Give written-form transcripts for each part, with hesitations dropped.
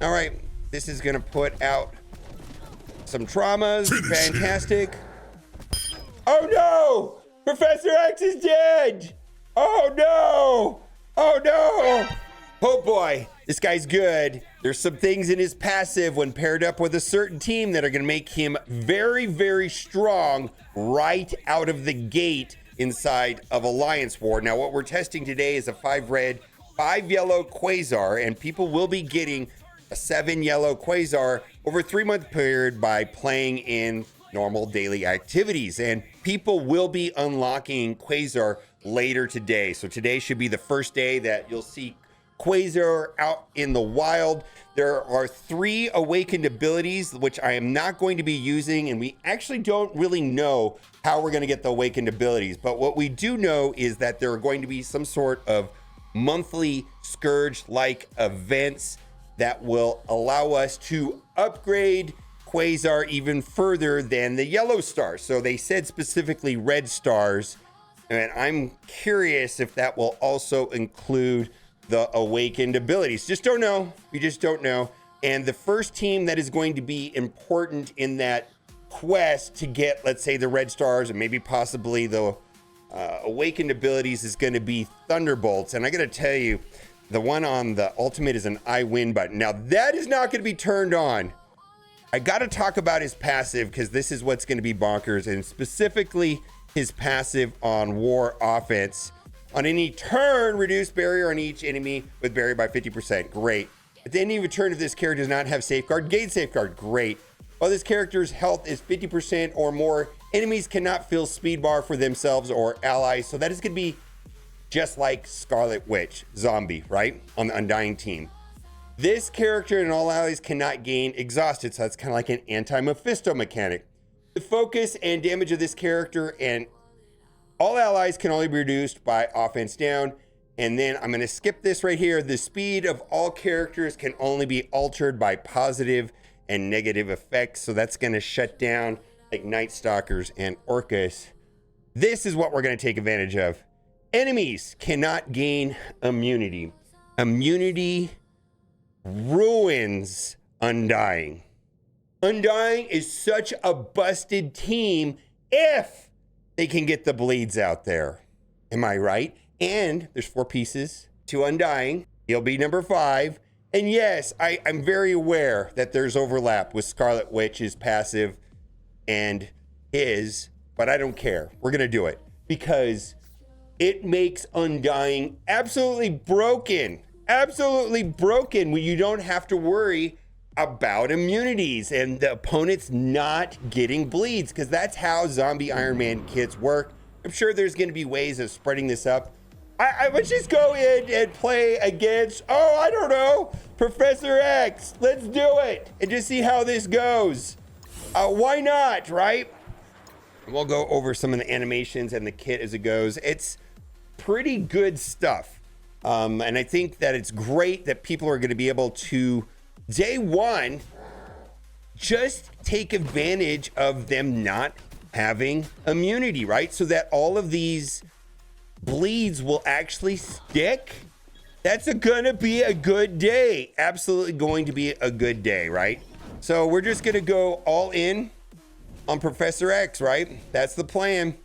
All right, this is gonna put out some traumas. Fantastic. Oh no! Professor X is dead! Oh no! Oh no! Oh boy, this guy's good. There's some things in his passive when paired up with a certain team that are gonna make him very, very strong right out of the gate inside of Alliance War. Now, what we're testing today is a 5 red, 5 yellow QUASAR, and people will be getting a 7 yellow QUASAR over a 3-month period by playing in normal daily activities. And people will be unlocking QUASAR later today. So today should be the first day that you'll see QUASAR out in the wild. There are 3 awakened abilities, which I am not going to be using, and we actually don't really know how we're going to get the awakened abilities. But what we do know is that there are going to be some sort of monthly Scourge-like events that will allow us to upgrade QUASAR even further than the yellow stars. So they said specifically red stars, and I'm curious if that will also include the awakened abilities. Just don't know. We just don't know. And the first team that is going to be important in that quest to get, let's say, the red stars and maybe possibly the awakened abilities is going to be Thunderbolts. And I got to tell you, the one on the ultimate is an I win button. Now that is not going to be turned on. I got to talk about his passive because this is what's going to be bonkers, and specifically his passive on War Offense. On any turn, reduce barrier on each enemy with barrier by 50%. Great. At the end of a turn, if this character does not have safeguard, gain safeguard. Great. While this character's health is 50% or more, enemies cannot fill speed bar for themselves or allies. So that is going to be just like Scarlet Witch, zombie, right? On the Undying team. This character and all allies cannot gain exhausted, so that's kind of like an anti-Mephisto mechanic. The focus and damage of this character and all allies can only be reduced by offense down. And then I'm going to skip this right here. The speed of all characters can only be altered by positive and negative effects. So that's going to shut down like Night Stalkers and Orcus. This is what we're going to take advantage of. Enemies cannot gain immunity. Immunity ruins Undying. Undying is such a busted team if they can get the bleeds out there. Am I right? And there's 4 pieces to Undying. He'll be number 5. And yes, I'm very aware that there's overlap with Scarlet Witch's passive and his, but I don't care. We're going to do it because it makes Undying absolutely broken. Absolutely broken when you don't have to worry about immunities and the opponent's not getting bleeds, because that's how zombie Iron Man kits work. I'm sure there's going to be ways of spreading this up. I would just go in and play against, I don't know, Professor X. Let's do it and just see how this goes. Why not, right? We'll go over some of the animations and the kit as it goes. It's pretty good stuff. And I think that it's great that people are going to be able to, day one, just take advantage of them not having immunity, right? So that all of these bleeds will actually stick. That's gonna be a good day. Absolutely going to be a good day, right? So we're just gonna go all in on Professor X, right? That's the plan.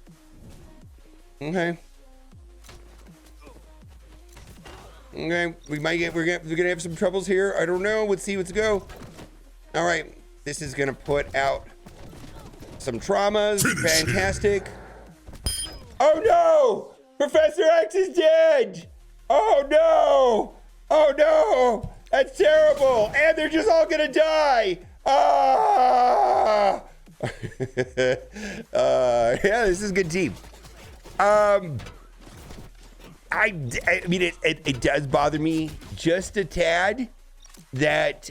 Okay. Okay, we're gonna have some troubles here. I don't know. Let's see. Let's go. All right, this is gonna put out some traumas. Fantastic. Oh no! Professor X is dead. Oh no! Oh no! That's terrible. And they're just all gonna die. Ah! Yeah, this is a good team. I mean, it does bother me just a tad that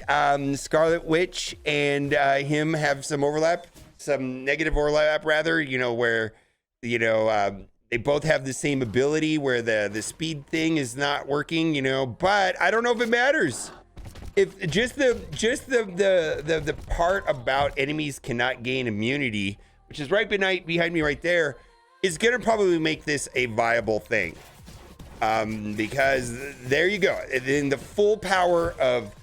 Scarlet Witch and him have some overlap, some negative overlap rather, you know, where, you know, they both have the same ability where the speed thing is not working, you know, but I don't know if it matters. If just the part about enemies cannot gain immunity, which is right behind me right there, is gonna probably make this a viable thing. Because there you go. In the full power of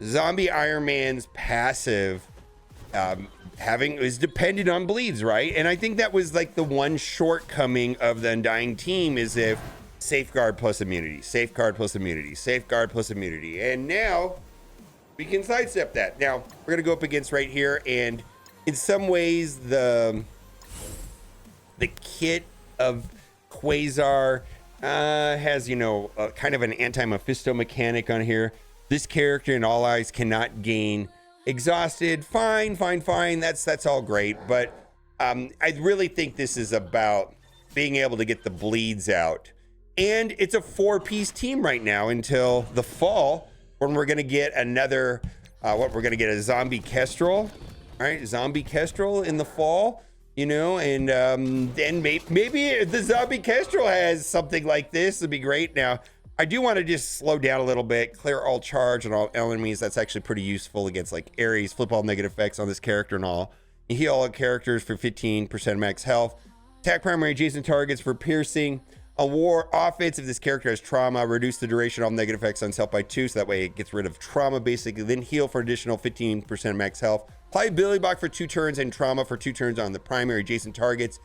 Zombie Iron Man's passive is dependent on bleeds, right? And I think that was like the one shortcoming of the Undying team is if safeguard plus immunity, safeguard plus immunity, safeguard plus immunity. And now we can sidestep that. Now we're gonna go up against right here, and in some ways the kit of QUASAR has, you know, kind of an anti-Mephisto mechanic on here. This character in All Eyes cannot gain exhausted. Fine. That's all great. But I really think this is about being able to get the bleeds out. And it's a 4-piece team right now until the fall when we're going to get another, we're going to get a zombie Kestrel. All right, zombie Kestrel in the fall. You know, and then maybe if the zombie Kestrel has something like this, it'd be great. Now, I do want to just slow down a little bit, clear all charge on all enemies. That's actually pretty useful against like Ares, flip all negative effects on this character and all. You heal all characters for 15% max health. Attack primary adjacent targets for piercing. On war offense, if this character has trauma, reduce the duration of all negative effects on self by 2, so that way it gets rid of trauma basically. Then heal for additional 15% max health. Apply ability block for 2 turns and trauma for 2 turns on the primary adjacent targets.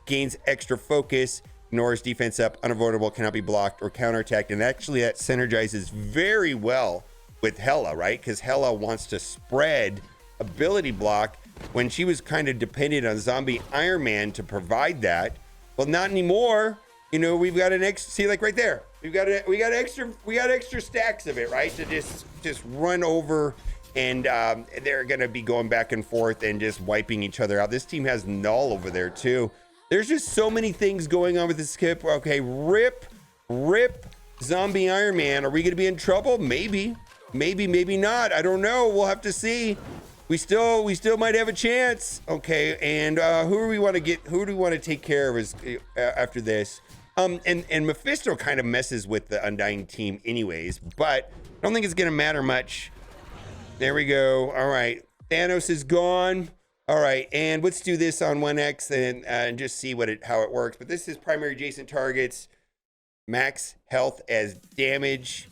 Gains extra focus. Ignores defense up. Unavoidable. Cannot be blocked or counterattacked. And actually that synergizes very well with Hela, right? Because Hela wants to spread ability block when she was kind of dependent on Zombie Iron Man to provide that. Well, not anymore. You know, we've got an extra, see, like right there, we got extra stacks of it, right? To just run over, and they're gonna be going back and forth and just wiping each other out. This team has Null over there too. There's just so many things going on with this skip. Okay, rip Zombie Iron Man. Are we gonna be in trouble? Maybe not. I don't know. We'll have to see. We still might have a chance. Okay, and who do we want to take care of after this? And Mephisto kind of messes with the Undying team anyways, but I don't think it's gonna matter much. There we go. All right, Thanos is gone. All right, and let's do this on 1x and just see how it works. But this is primary adjacent targets, max health as damage,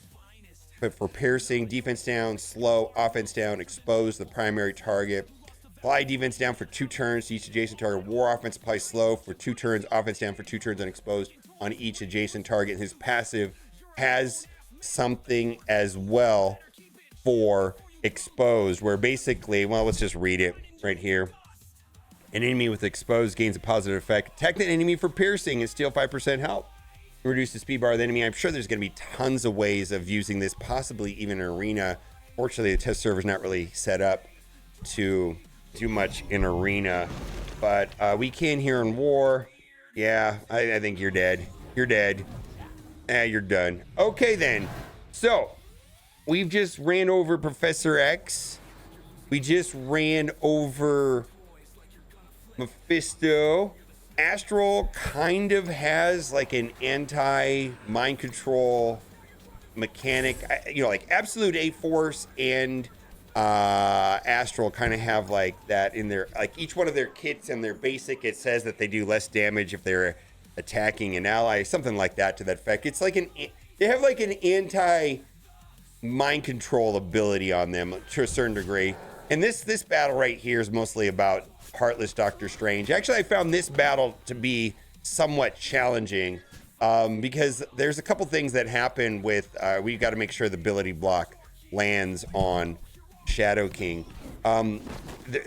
but for piercing, defense down, slow, offense down, expose the primary target. Apply defense down for 2 turns to each adjacent target. War offense apply slow for 2 turns, offense down for 2 turns, unexposed on each adjacent target. His passive has something as well for exposed, where basically, well, let's just read it right here. An enemy with exposed gains a positive effect. Attack the enemy for piercing and steal 5% health. Reduce the speed bar of the enemy. I'm sure there's going to be tons of ways of using this, possibly even in arena. Fortunately, the test server is not really set up to do much in arena, but we can here in war. Yeah, I think you're dead. You're dead. You're done. Okay then. So we've just ran over Professor X. We just ran over Mephisto. Astral kind of has like an anti-mind control mechanic, you know, like Absolute A-Force and Astral kind of have like that in their, like each one of their kits and their basic, it says that they do less damage if they're attacking an ally, something like that to that effect. It's like they have like an anti-mind control ability on them to a certain degree. And this battle right here is mostly about Heartless Doctor Strange. Actually, I found this battle to be somewhat challenging because there's a couple things that happen with, we've got to make sure the ability block lands on Shadow King.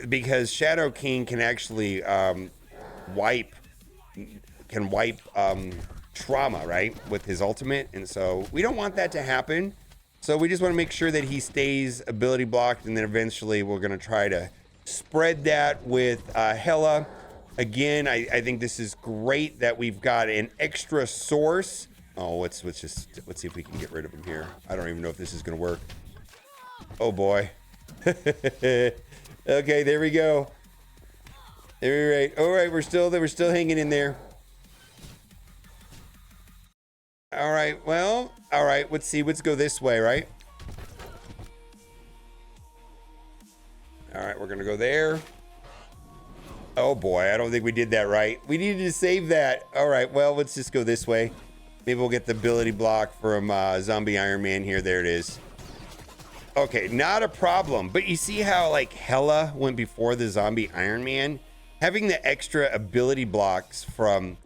Because Shadow King can actually wipe trauma, right, with his ultimate. And so we don't want that to happen. So we just want to make sure that he stays ability blocked, and then eventually we're going to try to spread that with Hela. Again, I think this is great that we've got an extra source. Oh, let's see if we can get rid of him here. I don't even know if this is going to work. Oh boy. Okay, there we go. All right, we're still hanging in there. All right, well, all right, let's see. Let's go this way, right? All right, we're going to go there. Oh, boy, I don't think we did that right. We needed to save that. All right, well, let's just go this way. Maybe we'll get the ability block from Zombie Iron Man here. There it is. Okay, not a problem. But you see how like Hela went before the zombie Iron Man? Having the extra ability blocks from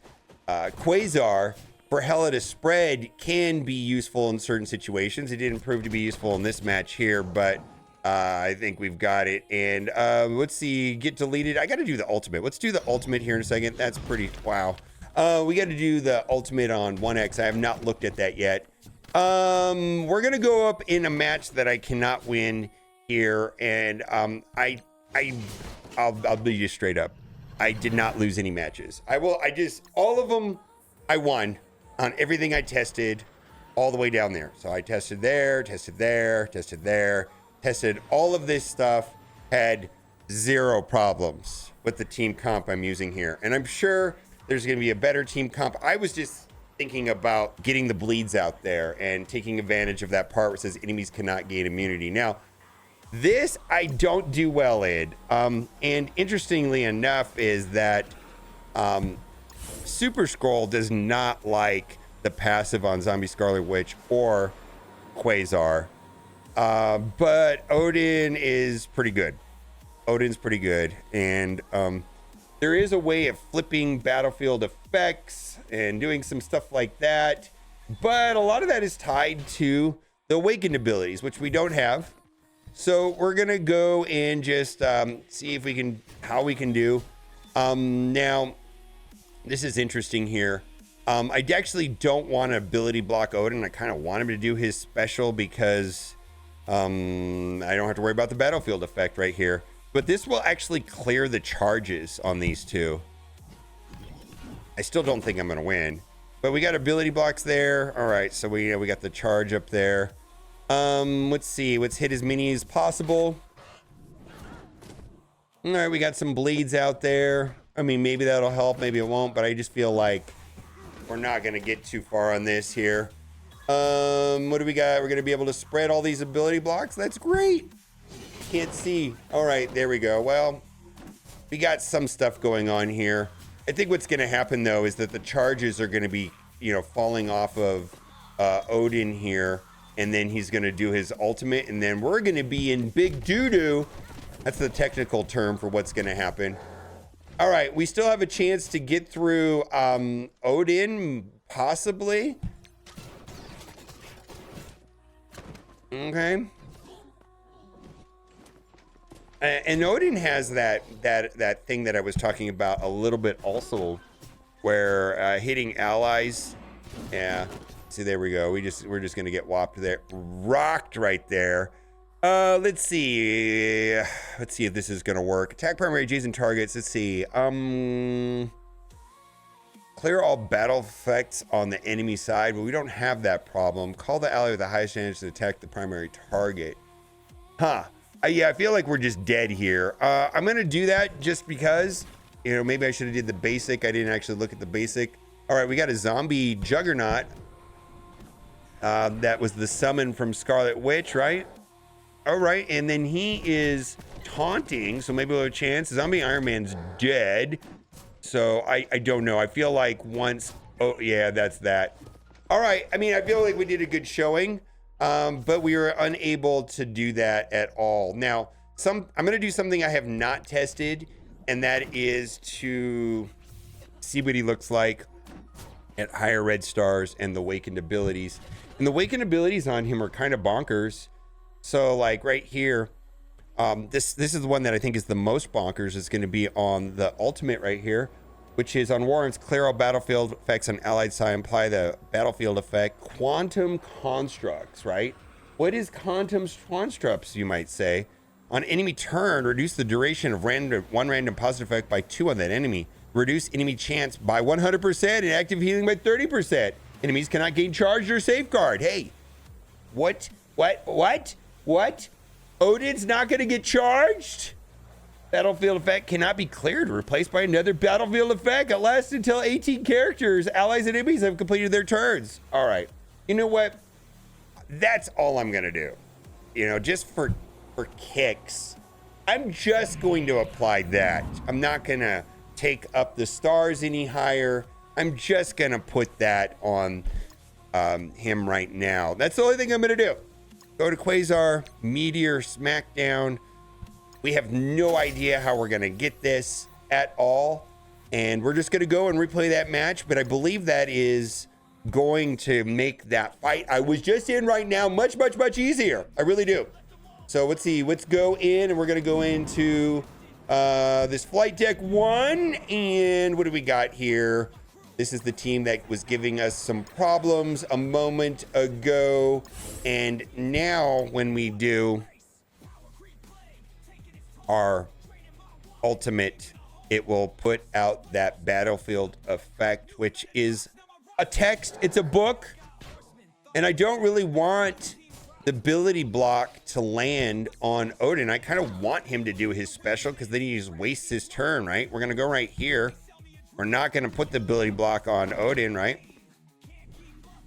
QUASAR for Hela to spread can be useful in certain situations. It didn't prove to be useful in this match here, but I think we've got it. And let's see, get deleted. I got to do the ultimate. Let's do the ultimate here in a second. That's pretty, wow. We got to do the ultimate on 1X. I have not looked at that yet. We're going to go up in a match that I cannot win here. And I'll be just straight up. I did not lose any matches. All of them I won on everything I tested all the way down there. So I tested there, tested there, tested there, tested all of this stuff, had zero problems with the team comp I'm using here. And I'm sure there's going to be a better team comp. I was just thinking about getting the bleeds out there and taking advantage of that part where it says enemies cannot gain immunity. Now, this I don't do well in. And interestingly enough is that Super Skrull does not like the passive on Zombie Scarlet Witch or QUASAR. But Odin is pretty good. Odin's pretty good. And there is a way of flipping battlefield effects and doing some stuff like that. But a lot of that is tied to the awakened abilities, which we don't have. So we're going to go and just see if we can, how we can do. Now, this is interesting here. I actually don't want to ability block Odin. I kind of want him to do his special because I don't have to worry about the battlefield effect right here. But this will actually clear the charges on these two. I still don't think I'm going to win. But we got ability blocks there. All right, so we got the charge up there. Let's see. Let's hit as many as possible. All right, we got some bleeds out there. I mean, maybe that'll help. Maybe it won't. But I just feel like we're not going to get too far on this here. What do we got? We're going to be able to spread all these ability blocks. That's great. Can't see. All right, there we go. Well, we got some stuff going on here. I think what's going to happen, though, is that the charges are going to be, falling off of Odin here. And then he's going to do his ultimate. And then we're going to be in big doo-doo. That's the technical term for what's going to happen. All right. We still have a chance to get through Odin, possibly. Okay. And Odin has that thing that I was talking about a little bit also, where hitting allies. Yeah. See, there we go. We're just gonna get whopped there, rocked right there. Let's see if this is gonna work. Attack primary adjacent targets. Let's see. Clear all battle effects on the enemy side, but we don't have that problem. Call the ally with the highest chance to attack the primary target. Huh. Yeah, I feel like we're just dead here. I'm gonna do that just because, maybe I should have did the basic. I didn't actually look at the basic. All right, we got a zombie juggernaut. That was the summon from Scarlet Witch, right? All right, and then he is taunting, so maybe we'll have a chance. Zombie Iron Man's dead, so I don't know. I feel like once, oh yeah, that's that. All right, I mean, I feel like we did a good showing, but we were unable to do that at all. Now, I'm gonna do something I have not tested, and that is to see what he looks like at higher red stars and the awakened abilities. And the awakened abilities on him are kind of bonkers. So like right here, this is the one that I think is the most bonkers. Is going to be on the ultimate right here, which is on warrants, clear all battlefield effects on allied side, apply the battlefield effect, quantum constructs, right? What is quantum constructs, you might say? On enemy turn, reduce the duration of one random positive effect by 2 on that enemy. Reduce enemy chance by 100% and active healing by 30%. Enemies cannot gain charge or safeguard. Hey, what? Odin's not going to get charged? Battlefield effect cannot be cleared or replaced by another battlefield effect. It lasts until 18 characters, allies, and enemies have completed their turns. All right. You know what? That's all I'm going to do. Just for kicks. I'm just going to apply that. I'm not going to take up the stars any higher. I'm just going to put that on him right now. That's the only thing I'm going to do. go to QUASAR, Meteor, SmackDown. We have no idea how we're going to get this at all. And we're just going to go and replay that match. But I believe that is going to make that fight I was just in right now much, much, much easier. I really do. So let's see. Let's go in, and we're going to go into this flight deck 1. And what do we got here? This is the team that was giving us some problems a moment ago. And now when we do our ultimate, it will put out that battlefield effect, which is a text. It's a book. And I don't really want the ability block to land on Odin. I kind of want him to do his special, because then he just wastes his turn, right? We're going to go right here. We're not going to put the ability block on Odin, right?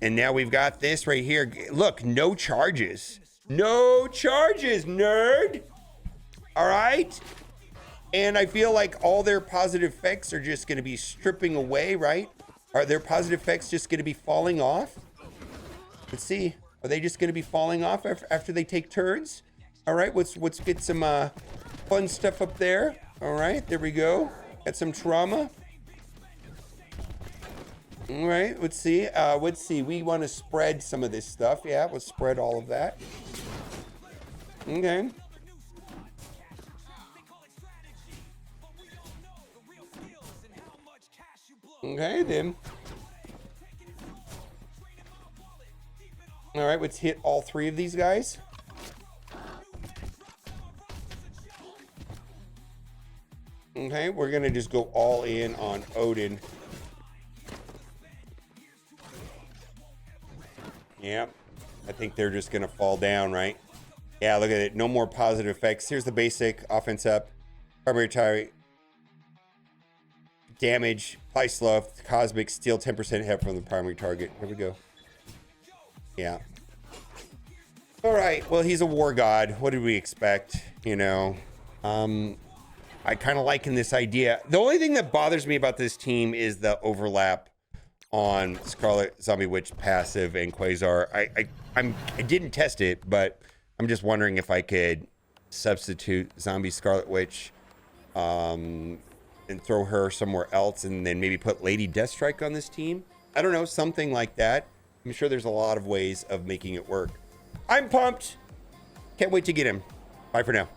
And now we've got this right here. Look, no charges. No charges, nerd. All right. And I feel like all their positive effects are just going to be stripping away, right? Are their positive effects just going to be falling off? Let's see. Are they just going to be falling off after they take turns? All right. Let's get some fun stuff up there. All right. There we go. Got some trauma. All right, let's see. We want to spread some of this stuff. Yeah, let's spread all of that. Okay. Okay, then. All right, let's hit all 3 of these guys. Okay, we're going to just go all in on Odin. Yeah, I think they're just going to fall down, right? Yeah, look at it. No more positive effects. Here's the basic offense up. Primary target. Damage. Apply slow. Cosmic. Steal 10% hit from the primary target. Here we go. Yeah. All right. Well, he's a war god. What did we expect? You know, I kind of liking this idea. The only thing that bothers me about this team is the overlap on Scarlet Zombie Witch passive and QUASAR. I didn't test it, but I'm just wondering if I could substitute Zombie Scarlet Witch and throw her somewhere else, and then maybe put Lady Deathstrike on this team. I don't know, something like that. I'm sure there's a lot of ways of making it work. I'm pumped. Can't wait to get him. Bye for now.